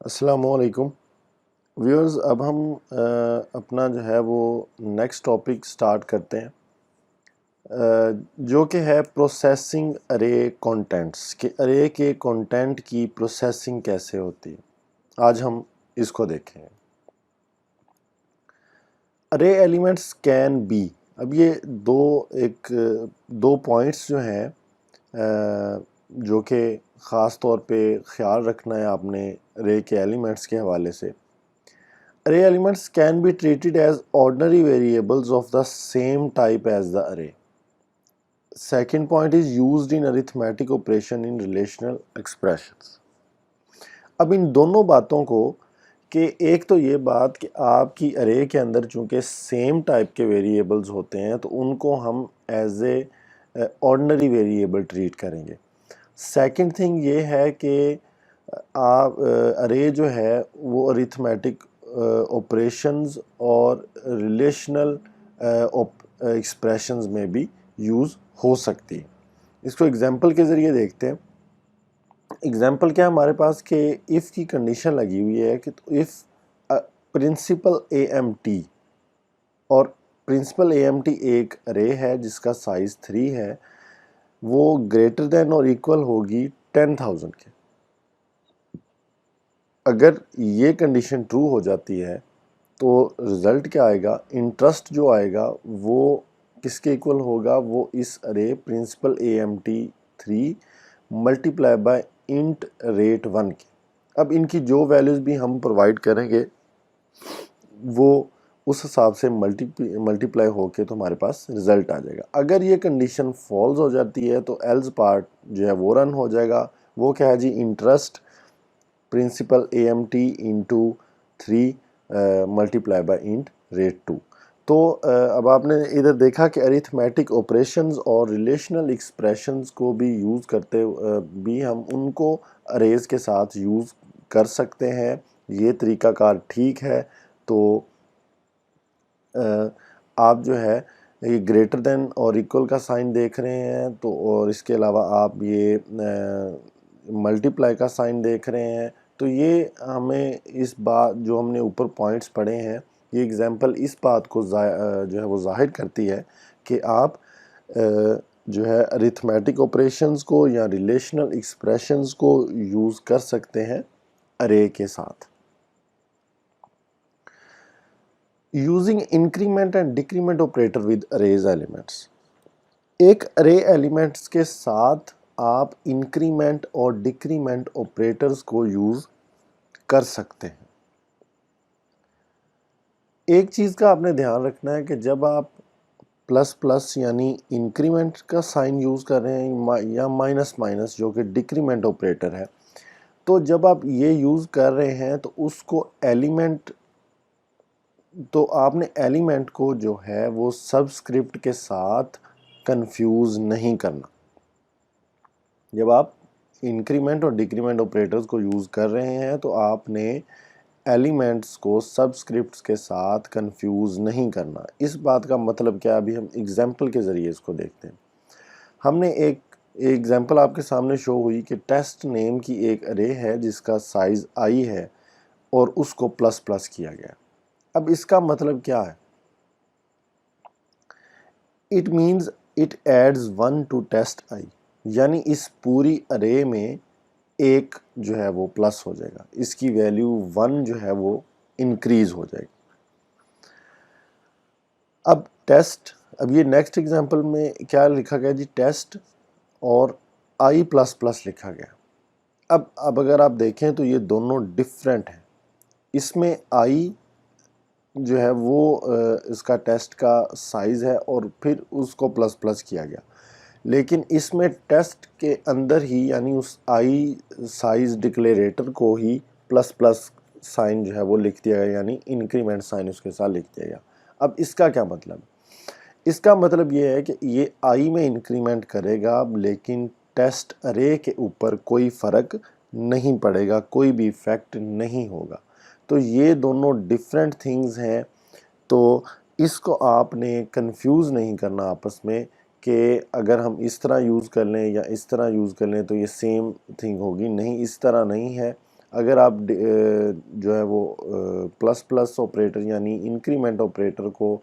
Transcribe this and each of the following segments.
السلام علیکم ویورز، اب ہم اپنا جو ہے وہ نیکسٹ ٹاپک سٹارٹ کرتے ہیں، جو کہ ہے پروسیسنگ ارے کانٹینٹس، کہ ارے کے کانٹینٹ کی پروسیسنگ کیسے ہوتی ہے۔ آج ہم اس کو دیکھیں گے۔ ارے ایلیمنٹس کین بی، اب یہ دو پوائنٹس جو ہیں جو کہ خاص طور پہ خیال رکھنا ہے آپ نے ارے کے ایلیمنٹس کے حوالے سے۔ Array elements can be treated as ordinary variables of the same type as the array. Second point is used in arithmetic operation in relational expressions. اب ان دونوں باتوں کو، کہ ایک تو یہ بات کہ آپ کی ارے کے اندر چونکہ سیم ٹائپ کے ویریبلز ہوتے ہیں تو ان کو ہم as a ordinary variable treat کریں گے۔ سیکنڈ تھنگ یہ ہے کہ آپ ارے جو ہے وہ ارتھمیٹک آپریشنز اور ریلیشنل ایکسپریشنز میں بھی یوز ہو سکتی ہے۔ اس کو اگزامپل کے ذریعے دیکھتے ہیں۔ اگزامپل کیا ہمارے پاس کہ if کی کنڈیشن لگی ہوئی ہے کہ if principal A M T, اور پرنسپل اے ایم ٹی ایک ارے ہے جس کا سائز 3 ہے، وہ گریٹر دین اور ایکول ہوگی 10,000 کے۔ اگر یہ کنڈیشن ٹرو ہو جاتی ہے تو رزلٹ کیا آئے گا؟ انٹرسٹ جو آئے گا وہ کس کے ایکول ہوگا؟ وہ اس ارے principal A M T 3 multiply by int rate 1 کی۔ اب ان کی جو ویلیوز بھی ہم پرووائڈ کریں گے وہ اس حساب سے ملٹیپلائی ہو کے تو ہمارے پاس رزلٹ آ جائے گا۔ اگر یہ کنڈیشن فالز ہو جاتی ہے تو ایلز پارٹ جو ہے وہ رن ہو جائے گا۔ وہ کیا ہے جی؟ Interest principal A M T into 3 multiply by int rate 2۔ تو اب آپ نے ادھر دیکھا کہ ارتھمیٹک آپریشنز اور ریلیشنل ایکسپریشنز کو بھی یوز کرتے بھی ہم ان کو اریز کے ساتھ یوز کر سکتے ہیں۔ یہ طریقہ کار ٹھیک ہے۔ تو آپ جو ہے یہ گریٹر دین اور ایکول کا سائن دیکھ رہے ہیں، تو اور اس کے علاوہ آپ یہ ملٹیپلائی کا سائن دیکھ رہے ہیں، تو یہ ہمیں اس بات جو ہم نے اوپر پوائنٹس پڑھے ہیں، یہ اگزامپل اس بات کو جو ہے وہ ظاہر کرتی ہے کہ آپ جو ہے ارتھمیٹک آپریشنز کو یا ریلیشنل ایکسپریشنز کو یوز کر سکتے ہیں ارے کے ساتھ۔ Using increment and decrement operator with arrays elements, ایک ارے ایلیمنٹس کے ساتھ آپ انکریمنٹ اور ڈیکریمنٹ آپریٹرز کو یوز کر سکتے ہیں۔ ایک چیز کا آپ نے دھیان رکھنا ہے کہ جب آپ پلس پلس یعنی انکریمنٹ کا سائن یوز کر رہے ہیں یا مائنس مائنس جو کہ ڈیکریمنٹ آپریٹر ہے، تو جب آپ یہ یوز کر رہے ہیں تو اس کو آپ نے ایلیمنٹ کو جو ہے وہ سبسکرپٹ کے ساتھ کنفیوز نہیں کرنا۔ جب آپ انکریمنٹ اور ڈیکریمنٹ آپریٹرز کو یوز کر رہے ہیں تو آپ نے ایلیمنٹس کو سبسکرپٹس کے ساتھ کنفیوز نہیں کرنا۔ اس بات کا مطلب کیا؟ ابھی ہم ایگزامپل کے ذریعے اس کو دیکھتے ہیں۔ ہم نے ایک ایگزامپل آپ کے سامنے شو ہوئی کہ ٹیسٹ نیم کی ایک ارے ہے جس کا سائز آئی ہے اور اس کو پلس پلس کیا گیا۔ اب اس کا مطلب کیا ہے؟ It means it adds 1 to test I, یعنی اس پوری ارے میں ایک جو ہے وہ پلس ہو جائے گا، اس کی ویلیو 1 جو ہے وہ انکریز ہو جائے گی۔ اب یہ نیکسٹ ایگزامپل میں کیا لکھا گیا جی؟ ٹیسٹ اور آئی پلس پلس لکھا گیا۔ اب اگر آپ دیکھیں تو یہ دونوں ڈیفرنٹ ہیں۔ اس میں آئی جو ہے وہ اس کا ٹیسٹ کا سائز ہے اور پھر اس کو پلس پلس کیا گیا، لیکن اس میں ٹیسٹ کے اندر ہی یعنی اس آئی سائز ڈکلیریٹر کو ہی پلس پلس سائن جو ہے وہ لکھ دیا گیا، یعنی انکریمنٹ سائن اس کے ساتھ لکھ دیا گیا۔ اب اس کا کیا مطلب؟ اس کا مطلب یہ ہے کہ یہ آئی میں انکریمنٹ کرے گا لیکن ٹیسٹ ارے کے اوپر کوئی فرق نہیں پڑے گا، کوئی بھی ایفیکٹ نہیں ہوگا۔ تو یہ دونوں ڈیفرنٹ تھنگز ہیں، تو اس کو آپ نے کنفیوز نہیں کرنا آپس میں کہ اگر ہم اس طرح یوز کر لیں یا اس طرح یوز کر لیں تو یہ سیم تھنگ ہوگی۔ نہیں، اس طرح نہیں ہے۔ اگر آپ جو ہے وہ پلس پلس آپریٹر یعنی انکریمنٹ آپریٹر کو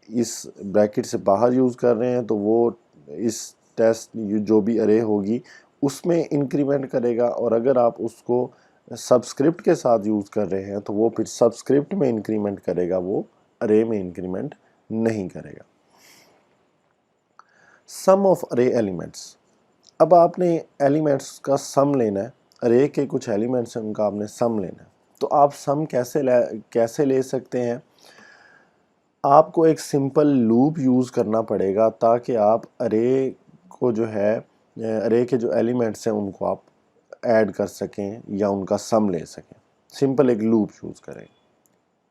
اس بریکٹ سے باہر یوز کر رہے ہیں تو وہ اس ٹیسٹ جو بھی ارے ہوگی اس میں انکریمنٹ کرے گا، اور اگر آپ اس کو سبسکرپٹ کے ساتھ یوز کر رہے ہیں تو وہ پھر سبسکرپٹ میں انکریمنٹ کرے گا، وہ ارے میں انکریمنٹ نہیں کرے گا۔ سم آف ارے ایلیمنٹس، اب آپ نے ایلیمنٹس کا سم لینا ہے، ارے کے کچھ ایلیمنٹس ہیں ان کا آپ نے سم لینا ہے، تو آپ سم کیسے لے سکتے ہیں؟ آپ کو ایک سمپل لوپ یوز کرنا پڑے گا تاکہ آپ ارے کو جو ہے ارے کے جو ایلیمنٹس ہیں ان کو آپ ایڈ کر سکیں یا ان کا سم لے سکیں۔ سمپل ایک لوپ یوز کریں۔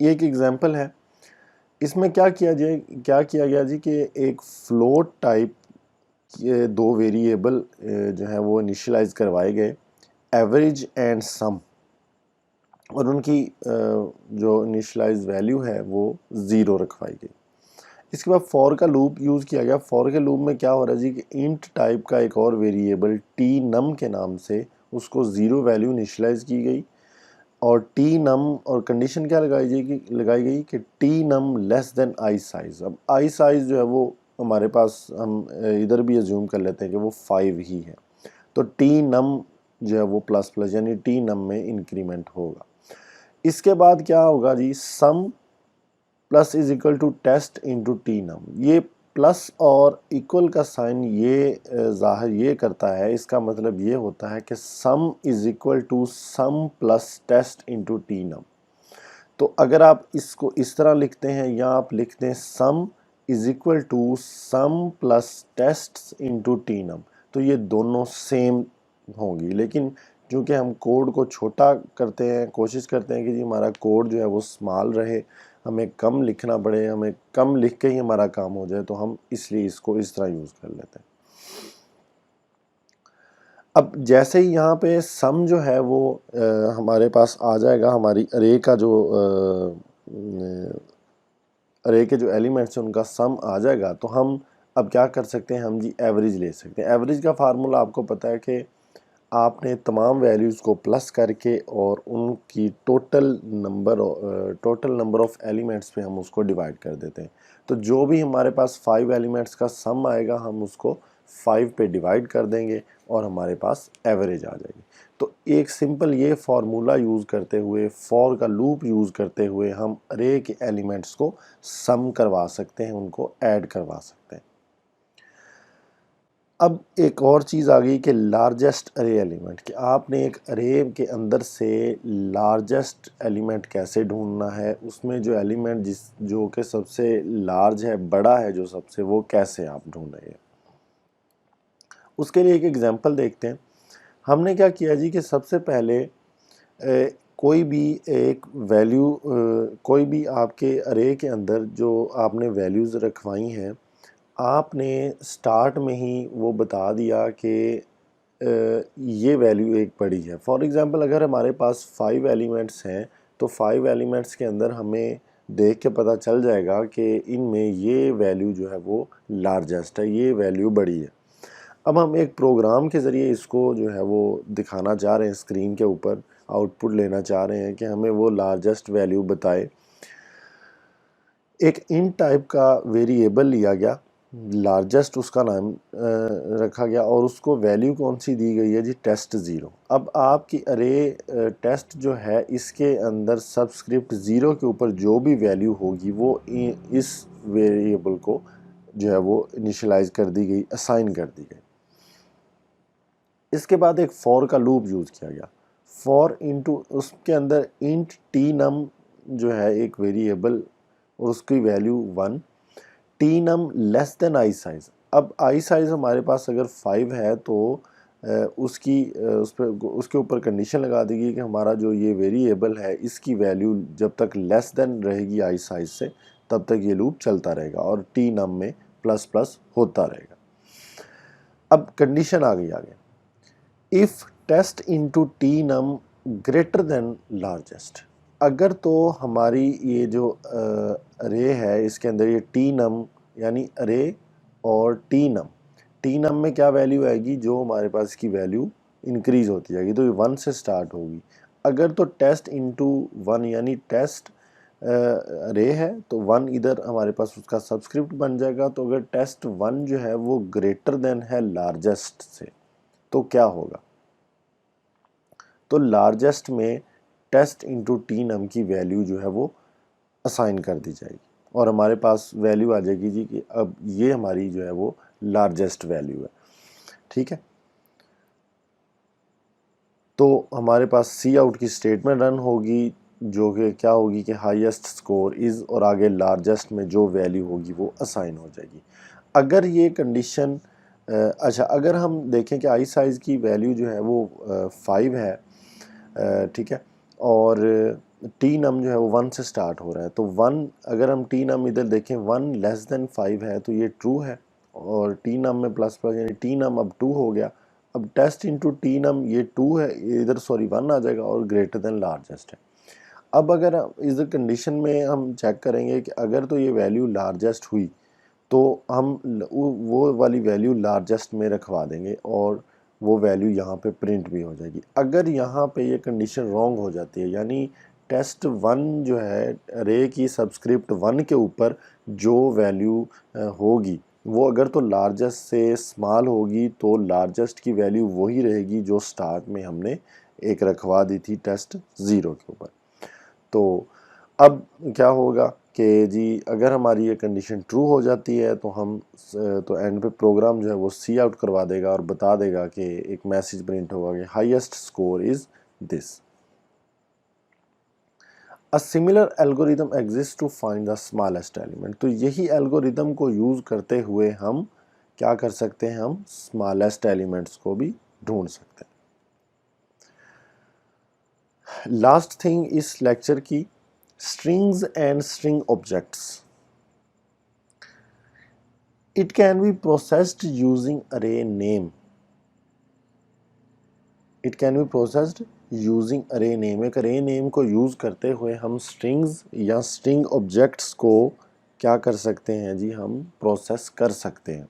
یہ ایک ایگزامپل ہے، اس میں کیا کیا گیا جی کہ ایک فلوٹ ٹائپ دو ویریبل جو ہے وہ انیشلائز کروائے گئے، ایوریج اینڈ سم، اور ان کی جو انیشلائز ویلیو ہے وہ 0 رکھوائی گئی۔ اس کے بعد فور کا لوپ یوز کیا گیا۔ فور کے لوپ میں کیا ہو رہا ہے جی کہ انٹ ٹائپ کا ایک اور ویریبل ٹی نم کے نام سے اس کو 0 ویلیو انیشلائز کی گئی، اور ٹی نم اور کنڈیشن کیا لگائی گئی کہ ٹی نم لیس دین آئی سائز۔ اب آئی سائز جو ہے وہ ہمارے پاس ہم ادھر بھی ازیوم کر لیتے ہیں کہ وہ 5 ہی ہے، تو ٹی نم جو ہے وہ پلس پلس یعنی ٹی نم میں انکریمنٹ ہوگا۔ اس کے بعد کیا ہوگا جی، sum plus is equal to test into t num. یہ پلس اور ایکول کا سائن یہ ظاہر یہ کرتا ہے، اس کا مطلب یہ ہوتا ہے کہ sum is equal to sum plus test into t num. تو اگر آپ اس کو اس طرح لکھتے ہیں یا آپ لکھتے ہیں sum is equal to sum plus test into t num, تو یہ دونوں سیم ہوں گی، لیکن چونکہ ہم کوڈ کو چھوٹا کرتے ہیں، کوشش کرتے ہیں کہ جی ہمارا کوڈ جو ہے وہ سمال رہے، ہمیں کم لکھنا پڑے، ہمیں کم لکھ کے ہی ہمارا کام ہو جائے، تو ہم اس لیے اس کو اس طرح یوز کر لیتے ہیں۔ اب جیسے ہی یہاں پہ سم جو ہے وہ ہمارے پاس آ جائے گا، ہماری ارے کا جو ارے کے جو ایلیمنٹس ہیں ان کا سم آ جائے گا، تو ہم اب کیا کر سکتے ہیں، ہم جی ایوریج لے سکتے ہیں۔ ایوریج کا فارمولا آپ کو پتہ ہے کہ آپ نے تمام ویلیوز کو پلس کر کے اور ان کی ٹوٹل نمبر آف ایلیمنٹس پہ ہم اس کو ڈیوائڈ کر دیتے ہیں، تو جو بھی ہمارے پاس 5 ایلیمنٹس کا سم آئے گا ہم اس کو 5 پہ ڈیوائڈ کر دیں گے اور ہمارے پاس ایوریج آ جائے گی۔ تو ایک سمپل یہ فارمولا یوز کرتے ہوئے، فور کا لوپ یوز کرتے ہوئے ہم ارے کے ایلیمنٹس کو سم کروا سکتے ہیں، ان کو ایڈ کروا سکتے ہیں۔ اب ایک اور چیز آ گئی کہ لارجسٹ ارے ایلیمنٹ، کہ آپ نے ایک ارے کے اندر سے لارجسٹ ایلیمنٹ کیسے ڈھونڈنا ہے، اس میں جو ایلیمنٹ جو کہ سب سے لارج ہے، بڑا ہے جو سب سے، وہ کیسے آپ ڈھونڈیں گے۔ اس کے لیے ایک ایگزامپل دیکھتے ہیں۔ ہم نے کیا کیا جی کہ سب سے پہلے کوئی بھی ایک ویلیو، کوئی بھی آپ کے ارے کے اندر جو آپ نے ویلیوز رکھوائی ہیں، آپ نے سٹارٹ میں ہی وہ بتا دیا کہ یہ ویلیو ایک بڑی ہے۔ فار ایگزامپل اگر ہمارے پاس 5 ایلیمنٹس ہیں تو 5 ایلیمنٹس کے اندر ہمیں دیکھ کے پتہ چل جائے گا کہ ان میں یہ ویلیو جو ہے وہ لارجسٹ ہے، یہ ویلیو بڑی ہے۔ اب ہم ایک پروگرام کے ذریعے اس کو جو ہے وہ دکھانا چاہ رہے ہیں، اسکرین کے اوپر آؤٹ پٹ لینا چاہ رہے ہیں کہ ہمیں وہ لارجسٹ ویلیو بتائے۔ ایک انٹ ٹائپ کا ویریبل لیا گیا، لارجسٹ اس کا نام رکھا گیا، اور اس کو ویلیو کون سی دی گئی ہے جی، ٹیسٹ 0۔ اب آپ کی ارے ٹیسٹ جو ہے اس کے اندر سبسکرپٹ 0 کے اوپر جو بھی ویلیو ہوگی وہ اس ویریبل کو جو ہے وہ انیشلائز کر دی گئی، اسائن کر دی گئی۔ اس کے بعد ایک فور کا لوپ یوز کیا گیا، فور انٹو اس کے اندر انٹ ٹی نم جو ہے ایک ویریبل اور اس کی ویلیو 1، ٹی نم لیس دین آئی سائز۔ اب آئی سائز ہمارے پاس اگر 5 ہے تو اس کے اوپر کنڈیشن لگا دی گئی کہ ہمارا جو یہ ویریبل ہے اس کی ویلیو جب تک لیس دین رہے گی آئی سائز سے تب تک یہ لوپ چلتا رہے گا اور ٹی نم میں پلس پلس ہوتا رہے گا۔ اب کنڈیشن آ گئی آگے، if test into t num greater than largest، اگر تو ہماری یہ جو ارے ہے اس کے اندر یہ ٹی نم یعنی ارے اور ٹی نم میں کیا ویلیو آئے گی، جو ہمارے پاس کی ویلیو انکریز ہوتی جائے گی، تو یہ 1 سے سٹارٹ ہوگی. اگر تو ٹیسٹ انٹو 1 یعنی ٹیسٹ رے ہے تو 1 ادھر ہمارے پاس اس کا سبسکرپٹ بن جائے گا. تو اگر ٹیسٹ 1 جو ہے وہ گریٹر دین ہے لارجسٹ سے تو کیا ہوگا؟ تو لارجسٹ میں ٹیسٹ انٹو ٹی نم کی ویلیو جو ہے وہ اسائن کر دی جائے گی اور ہمارے پاس ویلیو آ جائے گی جی کہ اب یہ ہماری جو ہے وہ لارجسٹ ویلیو ہے. ٹھیک ہے، تو ہمارے پاس سی آؤٹ کی اسٹیٹمنٹ رن ہوگی جو کہ کیا ہوگی کہ ہائیسٹ سکور از اور آگے لارجسٹ میں جو ویلیو ہوگی وہ اسائن ہو جائے گی. اگر یہ کنڈیشن اچھا اگر ہم دیکھیں کہ آئی سائز کی ویلیو جو ہے وہ 5 ہے، ٹھیک ہے، اور ٹی نم جو ہے وہ 1 سے سٹارٹ ہو رہا ہے، تو 1 اگر ہم ٹی نم ادھر دیکھیں 1 لیس دین 5 ہے تو یہ ٹرو ہے، اور ٹی نم میں پلس پلس یعنی ٹی نم اب 2 ہو گیا. اب ٹیسٹ انٹو ٹی نم یہ 2 ہے، ادھر 1 آ جائے گا اور گریٹر دین لارجسٹ ہے. اب اگر اس کنڈیشن میں ہم چیک کریں گے کہ اگر تو یہ ویلیو لارجسٹ ہوئی تو ہم وہ والی ویلیو لارجسٹ میں رکھوا دیں گے اور وہ ویلیو یہاں پہ پرنٹ بھی ہو جائے گی. اگر یہاں پہ یہ کنڈیشن رانگ ہو جاتی ہے یعنی ٹیسٹ 1 جو ہے رے کی سبسکرپٹ 1 کے اوپر جو ویلیو ہوگی وہ اگر تو لارجسٹ سے اسمال ہوگی تو لارجسٹ کی ویلیو وہی رہے گی جو سٹارٹ میں ہم نے ایک رکھوا دی تھی ٹیسٹ 0 کے اوپر. تو اب کیا ہوگا کہ جی اگر ہماری یہ کنڈیشن ٹرو ہو جاتی ہے تو ہم تو اینڈ پہ پروگرام جو ہے وہ سی آؤٹ کروا دے گا اور بتا دے گا کہ ایک میسیج پرنٹ ہوگا کہ highest score is this. A similar algorithm exists to find the smallest element. تو یہی الگوریدم کو یوز کرتے ہوئے ہم کیا کر سکتے ہیں، ہم smallest elements کو بھی ڈھونڈ سکتے ہیں. لاسٹ تھنگ اس لیکچر کی strings and string objects. It can be processed using array name. It can be processed using array name. ایک array name کو یوز کرتے ہوئے ہم strings یا string objects کو کیا کر سکتے ہیں جی، ہم پروسیس کر سکتے ہیں.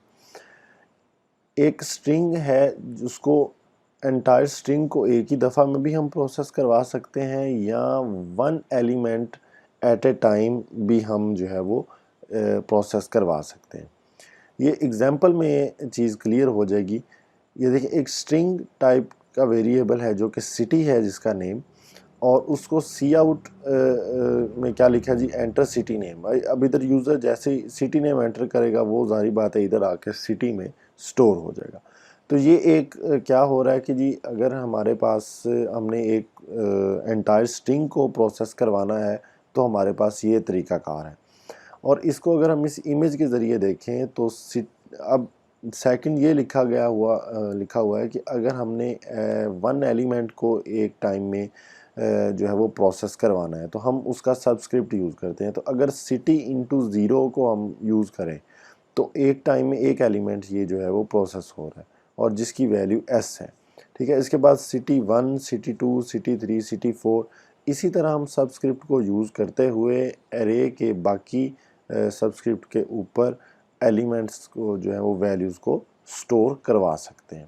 ایک string ہے جس کو انٹائر string کو ایک ہی دفعہ میں بھی ہم پروسیس کروا سکتے ہیں یا 1 ایلیمنٹ ایٹ اے ٹائم بھی ہم جو ہے وہ پروسیس کروا سکتے ہیں. یہ ایگزامپل میں چیز کلیئر ہو جائے گی. یہ دیکھیں ایک اسٹرنگ ٹائپ کا ویریبل ہے جو کہ سٹی ہے جس کا نیم، اور اس کو سی آؤٹ میں کیا لکھا جی، انٹر سٹی نیم. اب ادھر یوزر جیسے سٹی نیم انٹر کرے گا وہ ظاہری بات ہے ادھر آ کے سٹی میں سٹور ہو جائے گا. تو یہ ایک کیا ہو رہا ہے کہ جی اگر ہمارے پاس ہم نے ایک انٹائر اسٹرنگ کو پروسیس کروانا ہے تو ہمارے پاس یہ طریقہ کار ہے. اور اس کو اگر ہم اس امیج کے ذریعے دیکھیں تو اب سیکنڈ یہ لکھا ہوا ہے کہ اگر ہم نے 1 ایلیمنٹ کو ایک ٹائم میں جو ہے وہ پروسیس کروانا ہے تو ہم اس کا سبسکرپٹ یوز کرتے ہیں. تو اگر سٹی انٹو 0 کو ہم یوز کریں تو ایک ٹائم میں ایک ایلیمنٹ یہ جو ہے وہ پروسیس ہو رہا ہے اور جس کی ویلیو ایس ہے. ٹھیک ہے، اس کے بعد سٹی 1 سٹی 2 سٹی 3 سٹی 4 اسی طرح ہم سبسکرپٹ کو یوز کرتے ہوئے ایرے کے باقی سبسکرپٹ کے اوپر ایلیمنٹس کو جو ہے وہ ویلیوز کو سٹور کروا سکتے ہیں.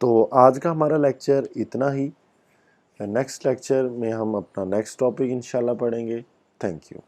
تو آج کا ہمارا لیکچر اتنا ہی. نیکسٹ لیکچر میں ہم اپنا نیکسٹ ٹاپک انشاءاللہ پڑھیں گے. Thank you.